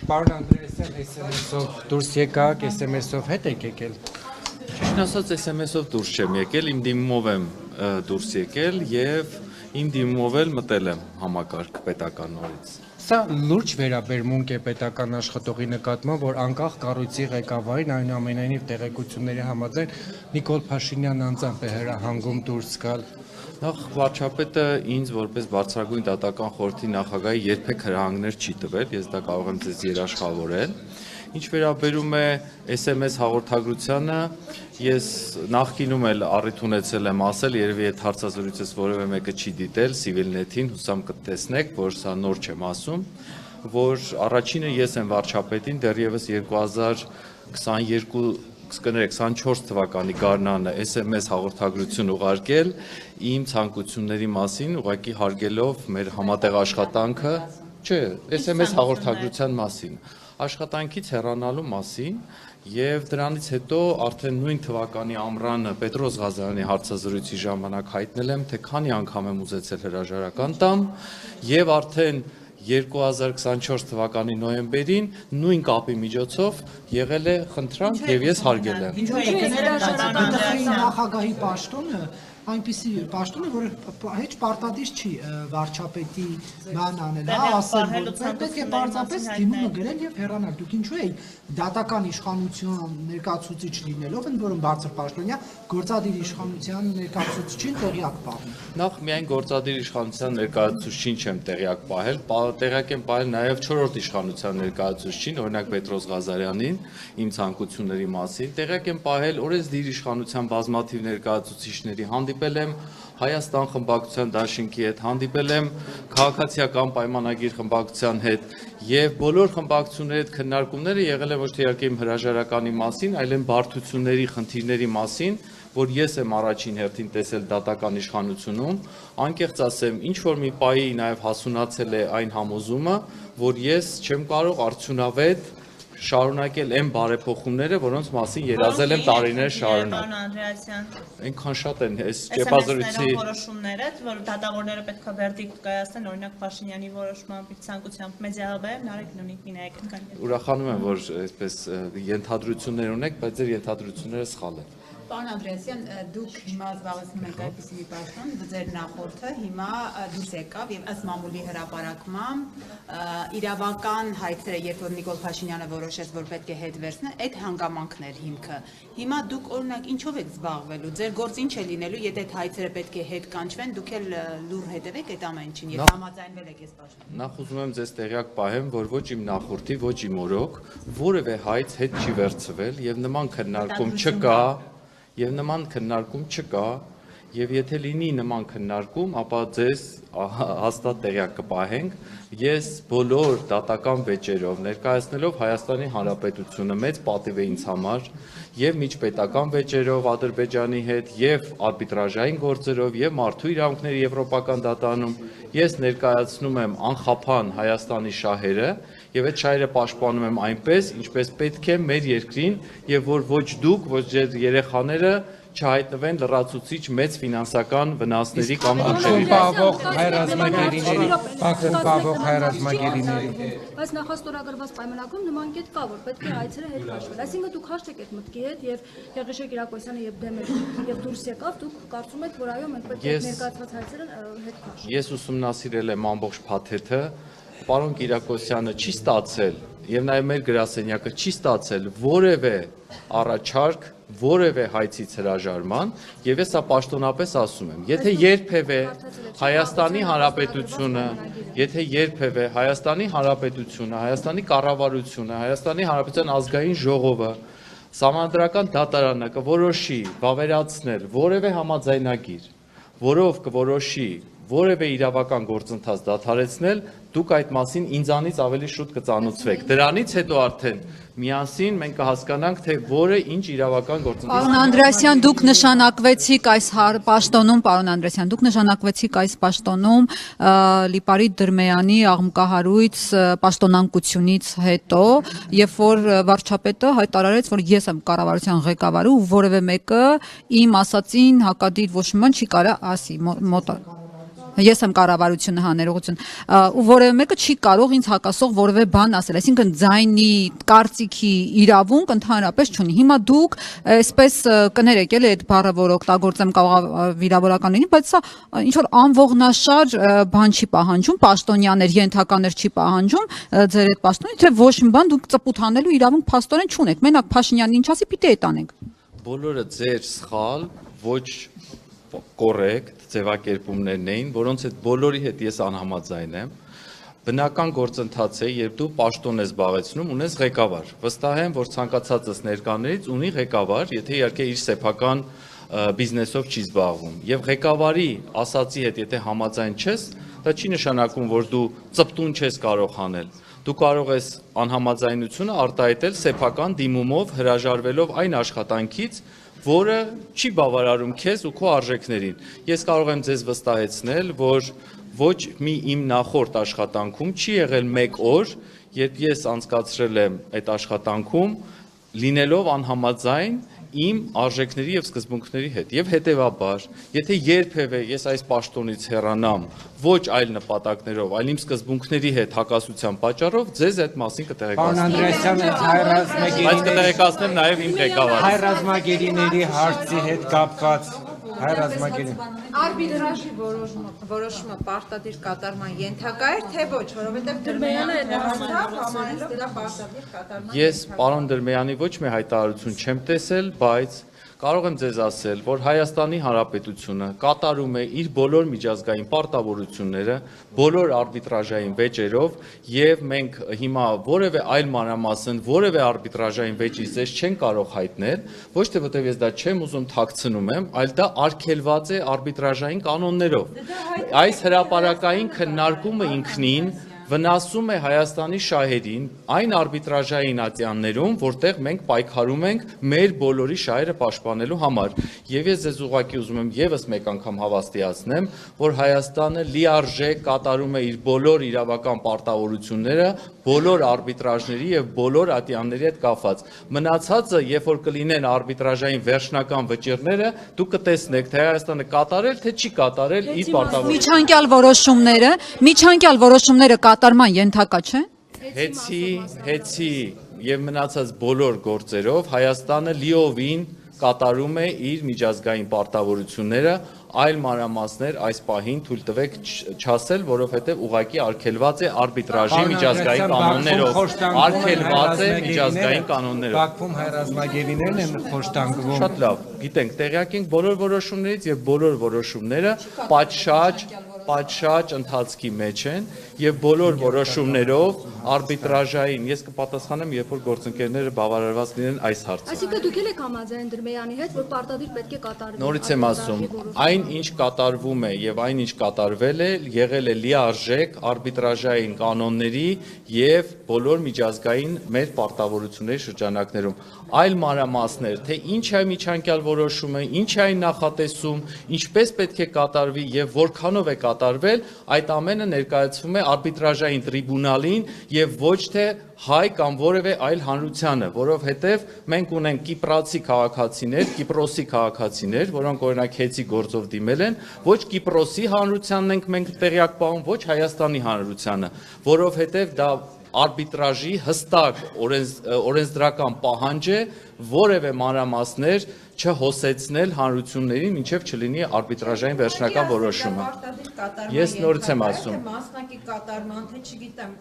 Պարոն Անդրեասյան, SMS-ով դուրս եկաք, SMS-ով հետ եք եկել։ Ճիշտ ասած, SMS-ով դուրս չեմ եկել, իմ դիմումով եմ դուրս եկել եւ իմ դիմումով էլ մտել եմ համակարգ պետական նորից։ Սա լուրջ վերաբերմունք է պետական աշխատողի նկատմամբ, որ անկախ կառույցի ղեկավարին այնուամենայնիվ տեղեկությունների համաձայն Նիկոլ Փաշինյանն անձամբ է հրահանգում դուրս գալ։ Նախ վարչապետը ինձ որպես բարձրագույն դատական խորհրդի նախագահի երբեք հրահանգներ չի տվել, ես դա կարող եմ ձեզ երաշխավորել։ Ինչ վերաբերում է SMS հաղորդագրությանը, ես նախկինում էլ առիթ ունեցել եմ ասել, երևի այդ հարցազրույցից որևէ մեկը չի դիտել Civilnet-ին, հուսամ կտեսնեք, որ սա նոր չեմ ասում, որ առաջինը ես եմ վարչապետին դեռևս 2024 թվականի գարնանը SMS հաղորդագրություն ուղարկել իմ ցանկությունների մասին, ուղղակի հարգելով մեր համատեղ աշխատանքը, չէ, SMS հաղորդագրության մասին, աշխատանքից հեռանալու մասին եւ դրանից հետո արդեն նույն թվականի ամռանը Պետրոս Ղազարյանի հարցազրույցի ժամանակ հայտնել եմ, թե քանի անգամ եմ ուզեցել հրաժարական տամ եւ արդեն 2024 թվականի նոյեմբերին նույն կապի միջոցով եղել է խնդրանք եւ ես հարգել եմ։ Ինչու է հրաժարական նախագահի պաշտոնը այնպիսի պաշտոն է, որ հեչ պարտադիր չի վարչապետի բան անել, ասել, որ պետք է պարզապես դիմումը գրել եւ հեռանալ։ Դուք ինչու եք դատական իշխանություն ներկայացուցիչ լինելով, ընդ որում բարձր պաշտոնյա գործադիր իշխանության ներկայացուցիչին տեղյակ պահում։ Նախ միայն գործադիր իշխանության ներկայացուցիչին չեմ տեղյակ պահել, տեղյակ եմ պահել նաեւ 4-րդ իշխանության ներկայացուցիչին, օրինակ Պետրոս Ղազարյանին, իմ ցանկությունների մասին, տեղյակ եմ պահել օրենսդիր իշխանության բազմաթիվ ներկայացուցիչների հանդիպել եմ Հայաստան խմբակցության դաշինքի հետ, հանդիպել եմ քաղաքացիական պայմանագիր խմբակցության հետ եւ բոլոր խմբակցությունների հետ քննարկումները եղել են ոչ թե իհարկե իմ հրաժարականի մասին, այլ բարդությունների, խնդիրների մասին, որ ես եմ առաջին հերթին տեսել դատական իշխանությունում, անկեղծ ասեմ, ինչ որ մի պահի նաեւ հասունացել է այն համոզումը, որ ես չեմ կարող արդյունավետ շարունակել այն բարեփոխումները, որոնց մասին երազել եմ տարիներ շարունակ։ Պարոն Անդրեասյան, այնքան շատ են այս ճեպազրույցի որոշումները, որ դատավորները պետք է վերդիկտ կայացնեն, օրինակ Փաշինյանի որոշմամբ, ցանկությամբ մեդիավայր նարեկ նույնիկ նայեք կան։ Ուրախանում եմ, որ այսպես ենթադրություններ ունեք, բայց ձեր ենթադրությունները սխալ են։ Պարոն Անդրեասյան, դուք հիմա զբաղեցնում եք այդպիսի մի պաշտոն, ձեր նախորդը հիմա դուրս եկավ եւ ըստ մամուլի հրապարակմամբ իրավական հայցերը, երբ որ Նիկոլ Փաշինյանը որոշեց, որ պետք է հետ վերցնել, այդ հանգամանքներ հիմքը։ Հիմա դուք օրինակ ինչով եք զբաղվելու, ձեր գործ ինչ է լինելու, եթե այդ հայցերը պետք է հետ կանչվեն, դուք էլ լուր հետևեք այդ ամեն ինչին, եւ համաձայնվել եք այս պաշտոնին։ Նախ ուզում եմ ձեզ տեղյակ պահեմ, որ ոչ իմ նախորդի, ոչ իմ օրոք որևէ հայց հետ չի վերցվել եւ նման քննարկում չկա։ Եվ նման քննարկում չկա, եւ եթե լինի նման քննարկում, ապա ձեզ հաստատ տեղյակ կպահենք, ես բոլոր դատական վեճերով ներկայացնելով Հայաստանի Հանրապետությունը մեծ պատիվ է ինձ համար, եւ միջպետական վեճերով Ադրբեջանի հետ, եւ արբիտրաժային գործերով, եւ մարդու իրավունքների եվրոպական դատարանում, ես ներկայացնում եմ անխափան Հայաստանի շահերը, եւ այդ շահերը պաշտպանում եմ այնպես, ինչպես պետք է մեր երկրին, եւ որ ոչ դուք, ոչ ձեր երեխաները չհայտնվեն լրացուցիչ մեծ ֆինանսական վնասների կամ Բանկում պահվող հայրազմագերիների։ Բայց նախաստորագրված պայմանագրում նման կետ կա, որ պետք է հայցերը հետ քաշվել։ Այսինքն դուք հաշտ եք այդ մտքի հետ եւ Եղիշե Կիրակոսյանը եւ դեմ եւ դուրս եկավ, դուք կարծում եք, որ այո, մենք պետք է ներկայացված հայցերը հետ քաշենք։ Ես ուսումնասիրել եմ ամբողջ փաթեթը, պարոն Կիրակոսյանը չի ստացել եւ նաեւ մեր գրասենյակը չի ստացել որևէ առաջարկ, որևէ հայցից հրաժարման, եւ ես սա պաշտոնապես ասում եմ, եթե երբևէ Հայաստանի Հանրապետությունը, Հայաստանի կառավարությունը, Հայաստանի Հանրապետության ազգային ժողովը, Սահմանադրական դատարանը կորոշի վավերացնել որևէ համաձայնագիր, որով կորոշի որևէ իրավական գործընթաց դադարեցնել, դուք այդ մասին ինձանից ավելի շուտ կծանոթվեք։ Դրանից հետո արդեն միասին մենք կհասկանանք, թե որը ինչ իրավական գործընթաց։ Պարոն Անդրեասյան, դուք նշանակվեցիք այս պաշտոնում, պարոն Անդրեասյան, դուք նշանակվեցիք այս պաշտոնում Լիպարիտ Դրմեյանի աղմկահարույց պաշտոնանկությունից հետո, երբ որ վարչապետը հայտարարեց, որ ես եմ կառավարության ղեկավարը ու որևէ մեկը իմ ասածին հակադիր ոչ մի բան չի կարա ասի մոտակ։ Ես եմ կառավարությունը հաներողություն, ու որևէ մեկը չի կարող ինձ հակասող որևէ բան ասել, այսինքն ձայնի, կարծիքի իրավունք ընդհանրապես չունի։ Հիմա դուք այսպես կներեք էլի այդ բառը, որ օգտագործեմ կարող վիրավորականներին, բայց սա ինչ որ անողնաշար բան չի պահանջում, պաշտոնյաներ, ենթականներ չի պահանջում ձեր այդ պաշտոնի, թե ոչ մի բան դուք ծպուտ հանելու իրավունք փաստորեն չունեք։ Մենակ Փաշինյանն ինչ ասի, պիտի այդ անենք։ Բոլորը ձեր սխալ, ոչ կոռեկտ ձևակերպումներն էին, որոնց հետ բոլորի հետ ես անհամաձայն եմ։ Բնական գործընթաց է, երբ դու պաշտոն ես զբաղեցնում, ունես ղեկավար։ Վստահ եմ, որ ցանկացածս ներկաներից ունի ղեկավար, եթե իհարկե իր սեփական բիզնեսով չի զբաղվում։ Եվ ղեկավարի ասացի հետ եթե համաձայն չես, դա չի նշանակում, որ դու ծպտուն չես կարող անել։ Դու կարող ես անհամաձայնությունը արտահայտել սեփական դիմումով, հրաժարվելով այն աշխատանքից, որը չի բավարարում քեզ ու քո արժեքներին։ Ես կարող եմ ձեզ վստահեցնել, որ ոչ մի իմ նախորդ աշխատանքում չի եղել մեկ օր, երբ ես անցկացրել եմ այդ աշխատանքում, լինելով անհամաձայն իմ արժեքների եւ սկզբունքների հետ եւ հետեւաբար եթե երբևէ ես այս պաշտոնից հեռանամ ոչ այլ նպատակներով այլ իմ սկզբունքների հետ հակասության պատճառով ձեզ այդ մասին կտեղեկացնեմ բայց կտեղեկացնեմ նաեւ իմ ղեկավարին հայ ռազմագերիների հարցի հետ կապված հայ ռազմագերի Արբիտրաժի որոշումը պարտադիր կատարման ենթակա է, թե ոչ, որովհետև Դրմեյանը դարձավ համարելով դա պարտադիր կատարման։ Ես պարոն Դրմեյանի ոչ մի հայտարարություն չեմ տեսել, բայց կարող եմ ձեզ ասել, որ Հայաստանի Հանրապետությունը կատարում է իր բոլոր միջազգային պարտավորությունները, բոլոր արբիտրաժային վեճերով եւ մենք հիմա որևէ այլ մանրամասն, որևէ արբիտրաժային վեճի ձեզ չեն կարող հայտնել, ոչ թե որտեղ ես դա չեմ ուզում թաքցնում եմ, այլ դա արգելված է արբիտրաժային կանոններով։ Այս հրապարակային քննարկումը ինքնին վնասում է Հայաստանի շահերին այն արբիտրաժային ատյաններում, որտեղ մենք պայքարում ենք մեր բոլորի շահերը պաշտպանելու համար։ Եվ ես ձեզ ուղղակի ուզում եմ եւս մեկ անգամ հավաստիացնեմ, որ Հայաստանը լիարժեք կատարում է իր բոլոր իրավական պարտավորությունները բոլոր արբիտրաժների եւ բոլոր ատյանների հետ կապված։ Մնացածը, երբ որ կլինեն արբիտրաժային վերջնական վճիռները, դուք կտեսնեք, թե Հայաստանը կատարել, թե չի կատարել իր պարտավորությունները։ Միջանկյալ որոշումները կատարման ենթակա չէ։ Հեցի եւ մնացած բոլոր գործերով Հայաստանը լիովին կատարում է իր միջազգային պարտավորությունները, այլ մանրամասներ այս պահին թույլ տվեք չասել, որովհետեւ ուղղակի արգելված է արբիտրաժի միջազգային կանոններով, արգելված է միջազգային կանոններով։ Բաքվում հայ ռազմագերիներն են խոշտանգվում։ Շատ լավ, գիտենք, տեղյակ ենք բոլոր որոշումներից եւ բոլոր որոշումները պատշաճ ընթացքի մեջ են եւ բոլոր որոշումներով արբիտրաժային ես կպատասխանեմ երբ որ գործընկերները բավարարված լինեն այս հարցը։ Այսինքն դուք եք համաձայն Դրմեյանի հետ, որ պարտադիր պետք է կատարվի։ Նորից եմ ասում, այն ինչ կատարվում է եւ այն ինչ կատարվել է, եղել է լիարժեք արբիտրաժային կանոնների եւ բոլոր միջազգային մեր պարտավորությունների շրջանակներում։ Այլ մանրամասներ, թե ինչ է միջանկյալ որոշումը, ինչ է այն նախատեսում, ինչպես պետք է կատարվի եւ որքանով է կատարվել, այդ ամենը ներկայացվում է արբիտրաժային տրիբունալին եւ ոչ թե հայ կամ որևէ այլ հանրությանը, որովհետեւ մենք ունենք կիպրացի քաղաքացիներ, Կիպրոսի քաղաքացիներ, որոնք օրինակ հեծի գործով դիմել են, ոչ Կիպրոսի հանրությանն ենք մենք տեղյակ պահում, ոչ Հայաստանի հանրությանը, որովհետեւ դա արբիտրաժի հստակ օրենսդրական պահանջ է որևէ մանրամասներ չհոսեցնել հանրություններին, մինչև չլինի արբիտրաժային վերջնական որոշումը։ Ես նորից եմ ասում։ Մասնակի կատարման, թե չգիտեմ։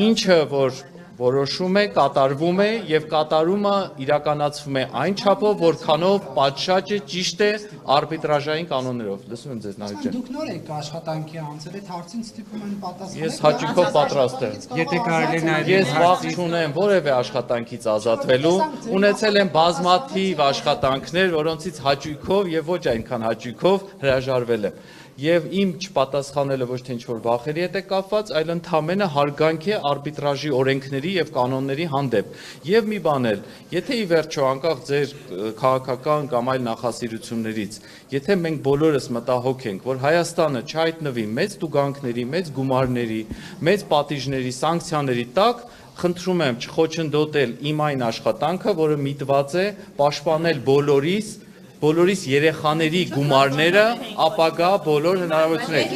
Ինչը որ որոշում է, կատարվում է եւ կատարումը իրականացվում է այն չափով, որքանով պատշաճ է, ճիշտ է արբիտրաժային կանոններով։ Լսում եմ ձեզ Նարեկ ջան։ Դուք նոր եք աշխատանքի անցել, այդ հարցին ստիպում են պատասխանել։ Ես հաճույքով պատրաստ եմ։ Եթե կարելի նաև Ես վաղ չունեմ որևէ աշխատանքից ազատվելու, ունեցել եմ բազմաթիվ աշխատանքներ, որոնցից հաճույքով եւ ոչ այնքան հաճույքով հրաժարվել եմ։ Եվ իմ չպատասխանելը ոչ թե ինչ-որ վախերի հետ է կապված, այլ ընդհանրապես հարգանք է արբիտրաժի օրենքների եւ կանոնների հանդեպ։ Եվ մի բան էլ, եթե ի վերջո անկախ ձեր քաղաքական կամ այլ նախասիրություններից, եթե մենք բոլորս մտահոգ ենք, որ Հայաստանը չհայտնվի մեծ տուգանքների, մեծ գումարների, մեծ պատիժների, սանկցիաների տակ, խնդրում եմ չխոչընդոտել իմ այն աշխատանքը, որը միտված է պաշտպանել բոլորիս բոլորիս երեխաների գումարները ապագա բոլոր հնարավորություններ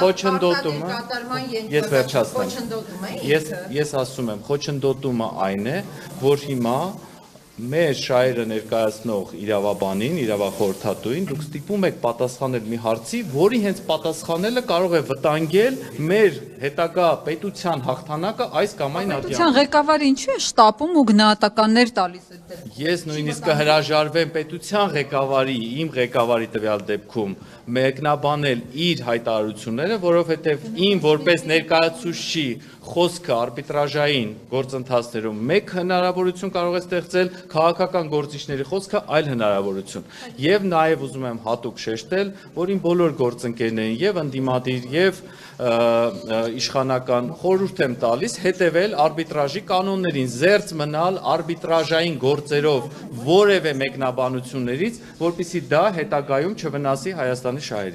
խոչընդոտումը ես վերջացնեմ ես ասում եմ խոչընդոտումը այն է որ հիմա մեր շահերը ներկայացնող իրավաբանին, իրավախորհրդատուին դուք ստիպում եք պատասխանել մի հարցի, որի հենց պատասխանելը կարող է վտանգել մեր հետագա պետության հաղթանակը այս կամ այն ատյանը։ Պետության ղեկավարը ինչու է շտապում ու գնահատականներ տալիս այդ Ես նույնիսկ կհրաժարվեմ պետության ղեկավարի, իմ ղեկավարի տվյալ դեպքում մեկնաբանել իր հայտարարությունները, որովհետև իմ որպես ներկայացուցիչի խոսքը արբիտրաժային գործընթացներում մեկ հնարավորություն կարող է ստեղծել, քաղաքական գործիչների խոսքը այլ հնարավորություն։ Եվ նաև ուզում եմ հատուկ շեշտել, որ իմ բոլոր գործընկերներին եւ ընդդիմադիր եւ իշխանական խորհուրդ եմ տալիս հետևել արբիտրաժի կանոններին, զերծ մնալ արբիտրաժային գործերով որևէ մեկնաբանություններից, որպեսզի դա հետագայում չվնասի Հայաստանի շահերին։